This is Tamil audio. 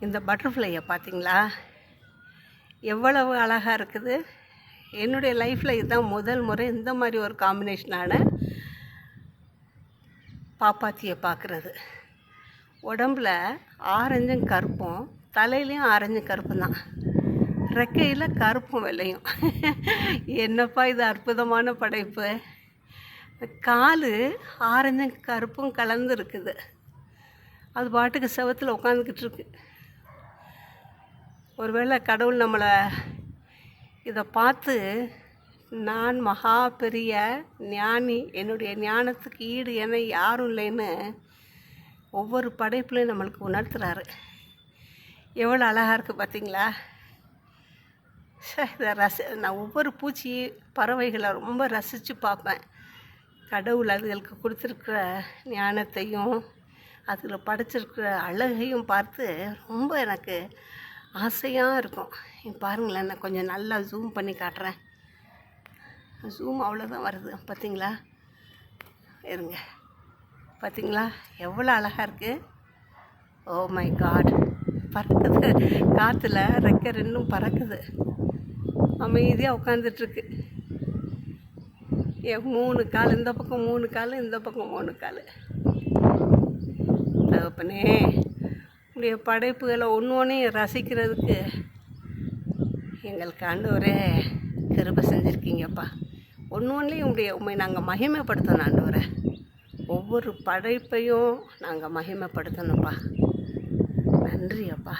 இந்த பட்டர்ஃப்ளையை பார்த்தீங்களா, எவ்வளவு அழகாக இருக்குது. என்னுடைய லைஃப்பில் இதுதான் முதல் முறை இந்த மாதிரி ஒரு காம்பினேஷனான பாப்பாத்தியை பார்க்குறது. உடம்பில் ஆரஞ்சும் கருப்பும், தலையிலையும் ஆரஞ்சும் கருப்பும் தான், ரெக்கையில் கருப்பும் வெள்ளையும். என்னப்பா இது அற்புதமான படைப்பு! கால் ஆரஞ்சும் கருப்பும் கலந்து இருக்குது. அது பாட்டுக்கு செவத்தில் உட்காந்துக்கிட்டு இருக்கு. ஒருவேளை கடவுள் நம்மளை இதை பார்த்து, நான் மகா பெரிய ஞானி, என்னுடைய ஞானத்துக்கு ஈடு என யாரும் இல்லைன்னு ஒவ்வொரு படைப்புலையும் நம்மளுக்கு உணர்த்துறாரு. எவ்வளோ அழகாக இருக்குது பார்த்தீங்களா? இதை நான் ஒவ்வொரு பூச்சி பறவைகளை ரொம்ப ரசித்து பார்ப்பேன். கடவுள் அதுகளுக்கு கொடுத்துருக்குற ஞானத்தையும் அதில் படைச்சிருக்கிற அழகையும் பார்த்து ரொம்ப எனக்கு ஆசையாக இருக்கும். பாருங்களேன், நான் கொஞ்சம் நல்லா ஜூம் பண்ணி காட்டுறேன். ஜூம் அவ்வளோதான் வருது பார்த்தீங்களா? இருங்க, பார்த்தீங்களா எவ்வளோ அழகாக இருக்குது? Oh my God! பறக்குது, காற்றுல ரெக்கை ரெண்டும் பறக்குது, அமைதியாக உட்காந்துட்ருக்கு. என் 3 கால், இந்த பக்கம் 3 கால், இந்த பக்கம் 3 கால். தகப்பனே, உடைய படைப்புகளை ஒன்றையும் ரசிக்கிறதுக்கு எங்களுக்கு ஆண்டவரே கிருபை செஞ்சுருக்கீங்கப்பா. ஒன்றையும் உண்மை நாங்கள் மகிமைப்படுத்தணும் ஆண்டவரே. ஒவ்வொரு படைப்பையும் நாங்கள் மகிமைப்படுத்தணும்ப்பா. நன்றி அப்பா.